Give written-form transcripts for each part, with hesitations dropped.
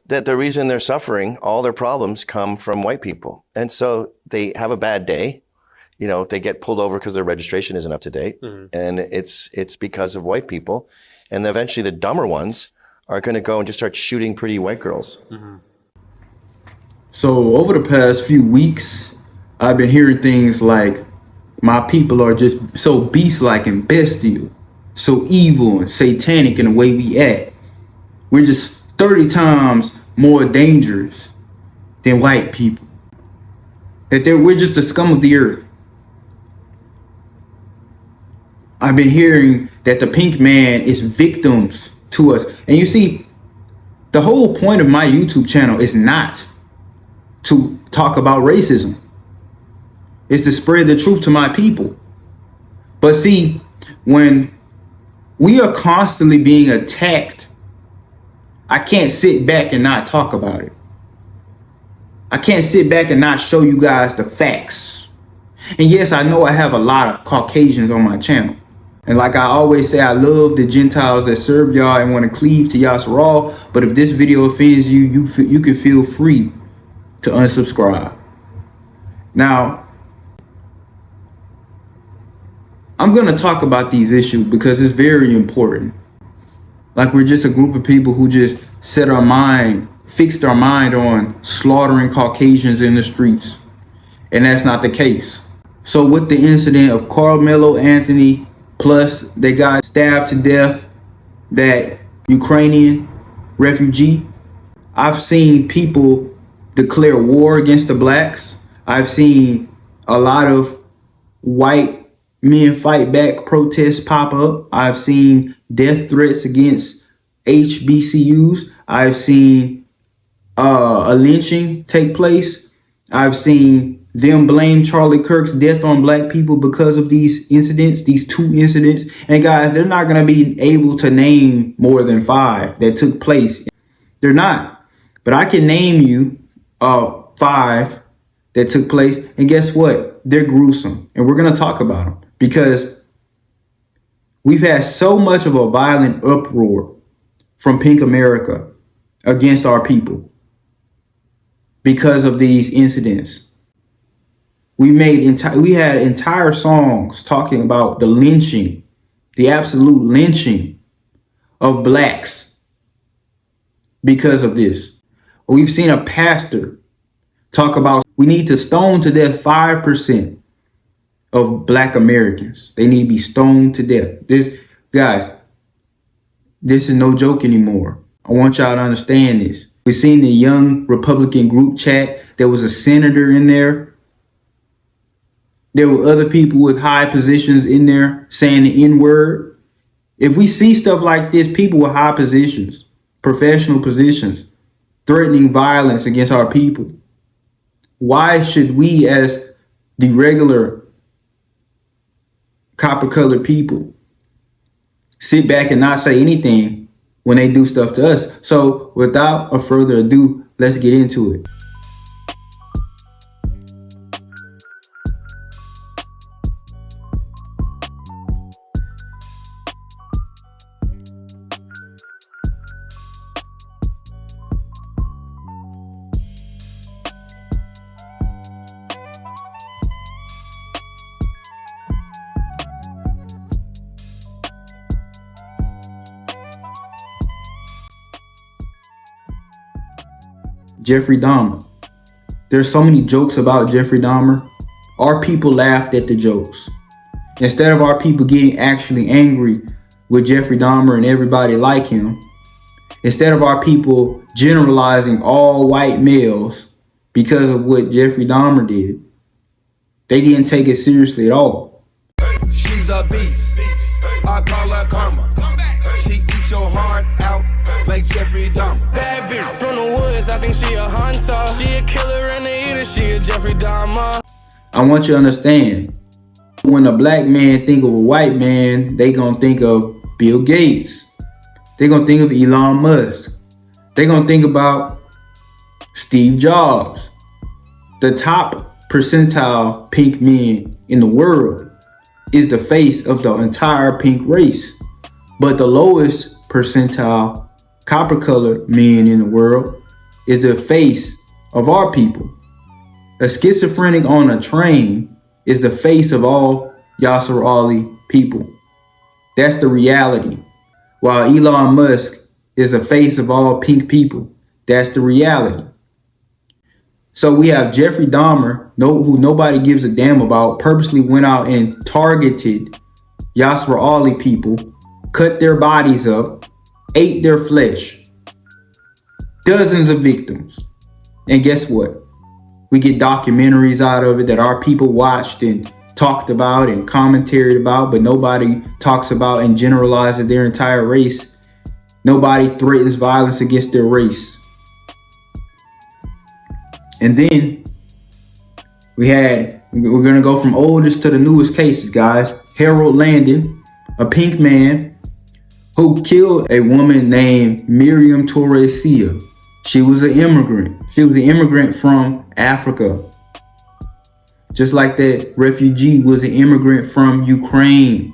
that the reason they're suffering, all their problems come from white people. And so they have a bad day. You know, they get pulled over because their registration isn't up to date. And it's because of white people. And eventually the dumber ones are going to go and just start shooting pretty white girls. So over the past few weeks, I've been hearing things like, my people are just so beast-like and bestial, so evil and satanic in the way we act. We're just 30 times more dangerous than white people. That we're just the scum of the earth. I've been hearing that the pink man is victims to us. And you see, the whole point of my YouTube channel is not to talk about racism. It's to spread the truth to my people. But see, when we are constantly being attacked, I can't sit back and not talk about it. I can't sit back and not show you guys the facts. And yes, I know I have a lot of Caucasians on my channel. And like I always say, I love the Gentiles that serve y'all and want to cleave to Yasseral. But if this video offends you, you can feel free to unsubscribe. Now, I'm going to talk about these issues because it's very important. Like we're just a group of people who just fixed our mind on slaughtering Caucasians in the streets. And that's not the case. So with the incident of Carmelo Anthony, plus they got stabbed to death, that Ukrainian refugee, I've seen people declare war against the blacks. I've seen a lot of white men fight back protests pop up. I've seen death threats against HBCUs. I've seen a lynching take place. I've seen them blame Charlie Kirk's death on black people because of these incidents, these 2 incidents. And guys, they're not going to be able to name more than 5 that took place. They're not. But I can name you 5 that took place. And guess what? They're gruesome. And we're going to talk about them because we've had so much of a violent uproar from Pink America against our people because of these incidents. We had entire songs talking about the lynching, the absolute lynching of blacks because of this. We've seen a pastor talk about we need to stone to death 5% of black Americans. They need to be stoned to death. Guys, this is no joke anymore. I want y'all to understand this. We've seen the young Republican group chat. There was a senator in there. There were other people with high positions in there saying the N-word. If we see stuff like this, people with high positions, professional positions, threatening violence against our people, why should we as the regular copper-colored people sit back and not say anything when they do stuff to us? So without a further ado, let's get into it. Jeffrey Dahmer. There's so many jokes about Jeffrey Dahmer. Our people laughed at the jokes. Instead of our people getting actually angry with Jeffrey Dahmer and everybody like him, instead of our people generalizing all white males because of what Jeffrey Dahmer did, they didn't take it seriously at all. She's a beast. I call her karma. She eats your heart out like Jeffrey Dahmer. Bad bitch from the woods, I think she a hunter. She a killer and a eater, she a Jeffrey Dahmer. I want you to understand, when a black man think of a white man, they gonna think of Bill Gates. They gonna think of Elon Musk. They gonna think about Steve Jobs. The top percentile pink men in the world is the face of the entire pink race. But the lowest percentile copper colored men in the world is the face of our people. A schizophrenic on a train is the face of all Yasser Ali people. That's the reality. While Elon Musk is the face of all pink people. That's the reality. So we have Jeffrey Dahmer, who nobody gives a damn about, purposely went out and targeted Yasser Ali people, cut their bodies up, ate their flesh. Dozens of victims. And guess what? We get documentaries out of it that our people watched and talked about and commentaried about, but nobody talks about and generalizes their entire race. Nobody threatens violence against their race. And then we're going to go from oldest to the newest cases, guys. Harold Landon, a pink man who killed a woman named Miriam Torresia. She was an immigrant. She was an immigrant from Africa. Just like that refugee was an immigrant from Ukraine.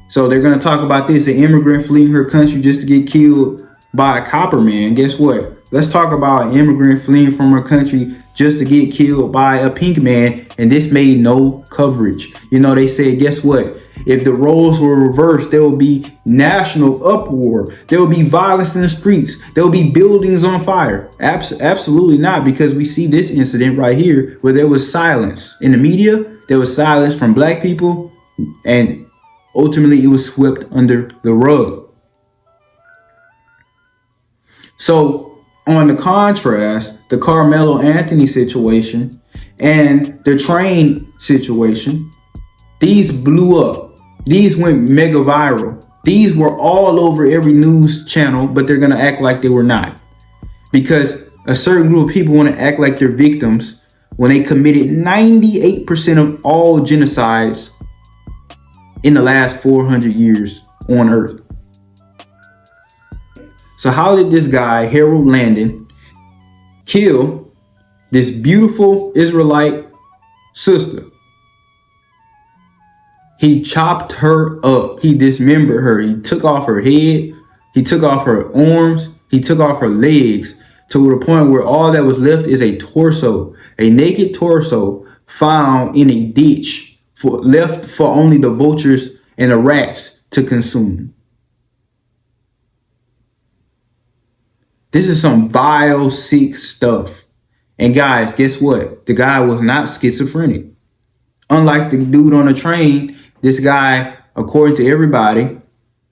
So they're going to talk about this, an immigrant fleeing her country just to get killed by a copper man. Guess what? Let's talk about an immigrant fleeing from her country just to get killed by a pink man. And this made no coverage. You know, they said, guess what? If the roles were reversed, there will be national uproar. There will be violence in the streets. There will be buildings on fire. Absolutely not, because we see this incident right here where there was silence. In the media, there was silence from black people, and ultimately it was swept under the rug. So on the contrast, the Carmelo Anthony situation and the train situation, these blew up. These went mega viral. These were all over every news channel, but they're going to act like they were not. Because a certain group of people want to act like they're victims when they committed 98% of all genocides in the last 400 years on Earth. So how did this guy, Harold Landon, kill this beautiful Israelite sister? He chopped her up. He dismembered her. He took off her head. He took off her arms. He took off her legs to the point where all that was left is a torso, a naked torso found in a ditch, left for only the vultures and the rats to consume. This is some vile, sick stuff. And guys, guess what? The guy was not schizophrenic. Unlike the dude on the train, this guy, according to everybody,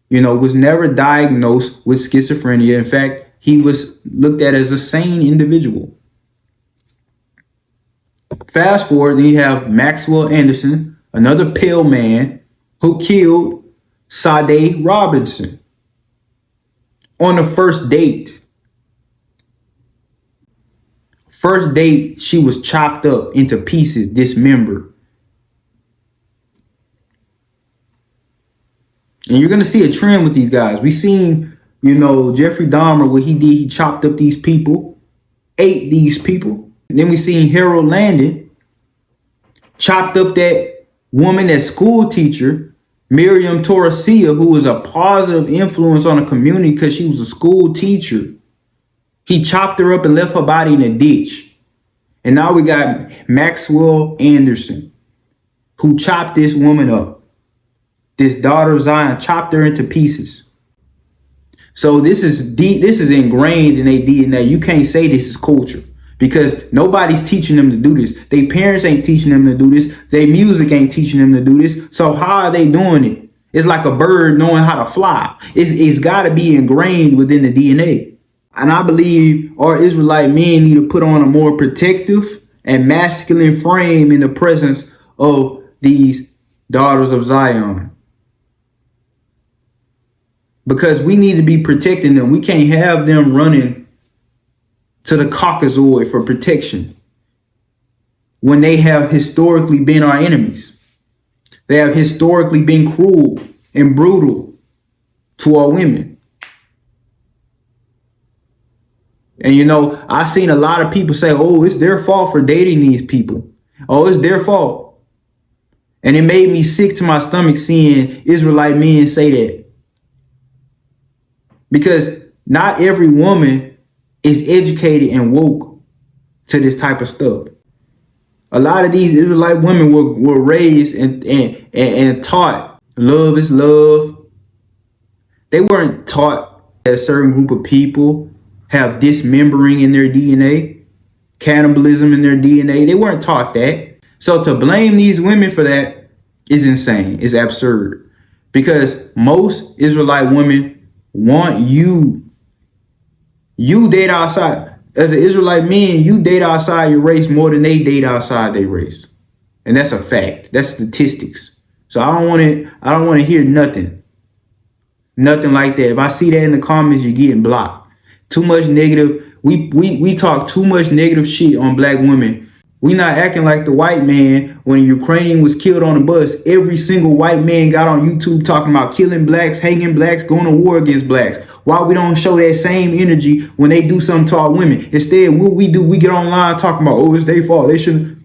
was never diagnosed with schizophrenia. In fact, he was looked at as a sane individual. Fast forward, then you have Maxwell Anderson, another pale man who killed Sade Robinson on the first date. First date, she was chopped up into pieces, dismembered. And you're going to see a trend with these guys. We seen, Jeffrey Dahmer, what he did. He chopped up these people, ate these people. And then we seen Harold Landon chopped up that woman, that school teacher, Miriam Torresia, who was a positive influence on the community because she was a school teacher. He chopped her up and left her body in a ditch. And now we got Maxwell Anderson, who chopped this woman up. This daughter of Zion, chopped her into pieces. So this is ingrained in their DNA. You can't say this is culture because nobody's teaching them to do this. Their parents ain't teaching them to do this. Their music ain't teaching them to do this. So how are they doing it? It's like a bird knowing how to fly. It's got to be ingrained within the DNA. And I believe our Israelite men need to put on a more protective and masculine frame in the presence of these daughters of Zion. Because we need to be protecting them. We can't have them running to the Caucasoid for protection when they have historically been our enemies. They have historically been cruel and brutal to our women. And I've seen a lot of people say, oh, it's their fault for dating these people. Oh, it's their fault. And it made me sick to my stomach seeing Israelite men say that. Because not every woman is educated and woke to this type of stuff. A lot of these Israelite women were raised and taught love is love. They weren't taught that a certain group of people have dismembering in their DNA, cannibalism in their DNA. They weren't taught that. So to blame these women for that is insane. It's absurd. Because most Israelite women want you date outside. As an Israelite man, you date outside your race more than they date outside their race. And that's a fact. That's statistics. So I don't want to hear nothing like that. If I see that in the comments, you're getting blocked. Too much negative. We talk too much negative shit on black women. We not acting like the white man when a Ukrainian was killed on a bus. Every single white man got on YouTube talking about killing blacks, hanging blacks, going to war against blacks. Why we don't show that same energy when they do something to our women? Instead, what we do, we get online talking about, oh, it's their fault. They shouldn't.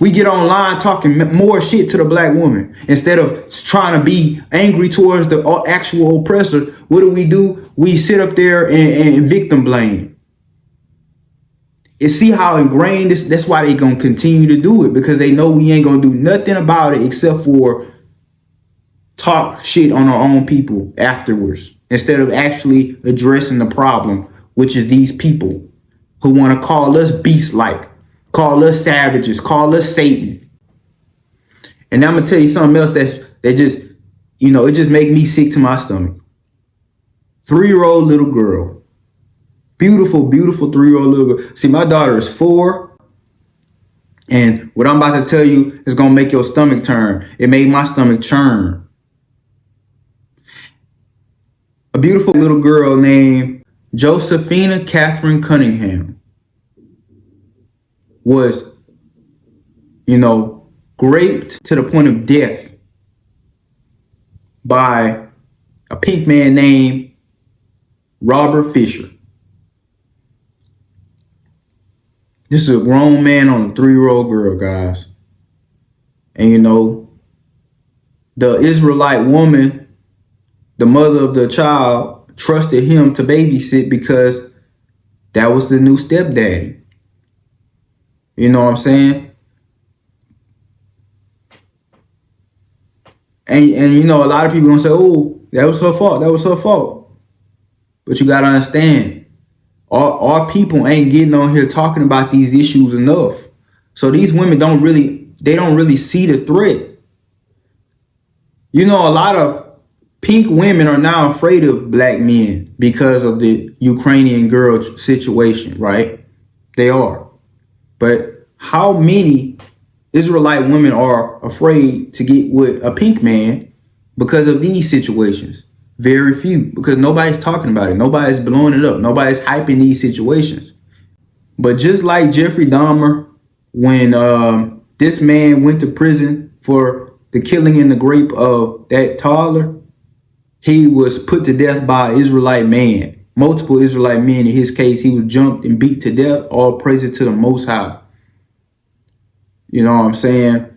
We get online talking more shit to the black woman. Instead of trying to be angry towards the actual oppressor, what do? We sit up there and victim blame. And see how ingrained this, that's why they gonna continue to do it, because they know we ain't gonna do nothing about it except for talk shit on our own people afterwards, instead of actually addressing the problem, which is these people who want to call us beast-like, call us savages, call us Satan. And I'm gonna tell you something else that just, it just make me sick to my stomach. 3-year-old little girl. Beautiful, beautiful 3-year-old little girl. See, my daughter is 4. And what I'm about to tell you is going to make your stomach turn. It made my stomach churn. A beautiful little girl named Josephina Catherine Cunningham was, raped to the point of death by a pink man named Robert Fisher. This is a grown man on a 3-year-old girl, guys. And the Israelite woman, the mother of the child, trusted him to babysit because that was the new stepdaddy. You know what I'm saying? And a lot of people gonna say, oh, that was her fault. That was her fault. But you gotta understand, our people ain't getting on here talking about these issues enough. So these women don't really see the threat. A lot of pink women are now afraid of black men because of the Ukrainian girl situation, right? They are. But how many Israelite women are afraid to get with a pink man because of these situations? Very few, because nobody's talking about it. Nobody's blowing it up. Nobody's hyping these situations. But just like Jeffrey Dahmer, when this man went to prison for the killing and the rape of that toddler, he was put to death by an Israelite man. Multiple Israelite men. In his case, he was jumped and beat to death. All praise to the Most High. You know what I'm saying?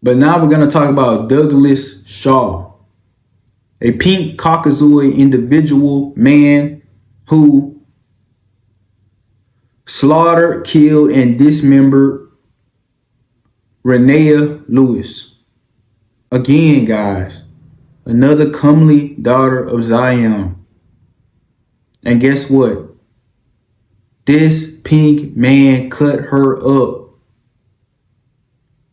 But now we're going to talk about Douglas Shaw, a pink Caucasoid individual man who slaughtered, killed, and dismembered Renea Lewis. Again, guys, another comely daughter of Zion. And guess what? This pink man cut her up,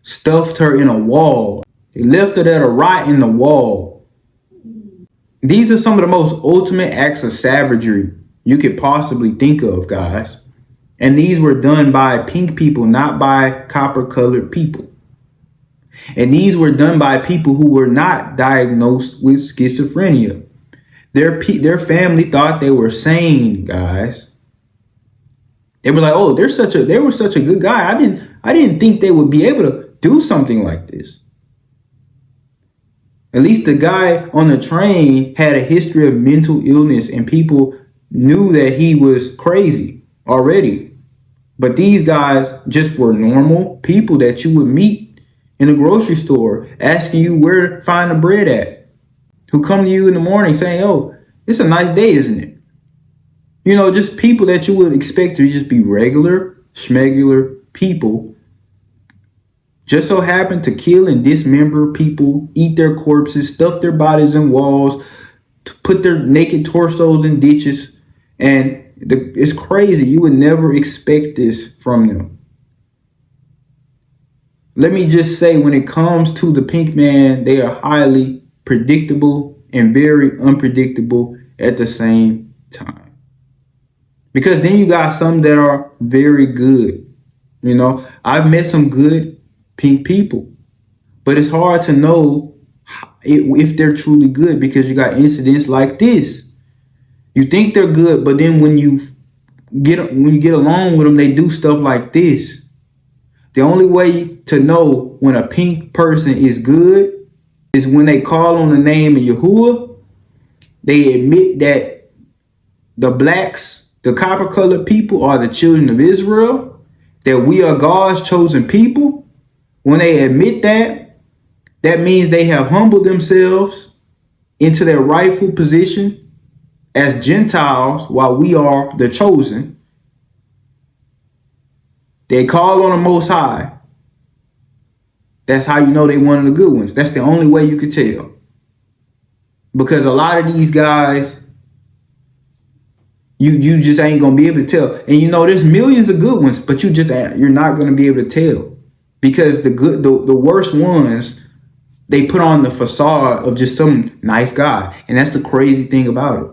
stuffed her in a wall. They left her there to rot in the wall. These are some of the most ultimate acts of savagery you could possibly think of, guys. And these were done by pink people, not by copper-colored people. And these were done by people who were not diagnosed with schizophrenia. Their family thought they were sane, guys. They were like, oh, they were such a good guy. I didn't think they would be able to do something like this. At least the guy on the train had a history of mental illness and people knew that he was crazy already. But these guys just were normal people that you would meet in a grocery store asking you where to find the bread at. Who come to you in the morning saying, oh, it's a nice day, isn't it? You know, just people that you would expect to just be regular, schmegular people, just so happen to kill and dismember people, eat their corpses, stuff their bodies in walls, to put their naked torsos in ditches. And it's crazy. You would never expect this from them. Let me just say, when it comes to the pink man, they are highly predictable and very unpredictable at the same time. Because then you got some that are very good. You know, I've met some good pink people, but it's hard to know if they're truly good, because you got incidents like this. You think they're good, but then when you get along with them, they do stuff like this. The only way to know when a pink person is good is when they call on the name of Yahuwah. They admit that the blacks, the copper colored people, are the children of Israel, that we are God's chosen people. When they admit that, that means they have humbled themselves into their rightful position as Gentiles while we are the chosen. They call on the Most High. That's how you know they one of the good ones. That's the only way you could tell. Because a lot of these guys, you just ain't gonna be able to tell. And you know, there's millions of good ones, but you're not gonna be able to tell, because the worst ones, they put on the facade of just some nice guy, and that's the crazy thing about it.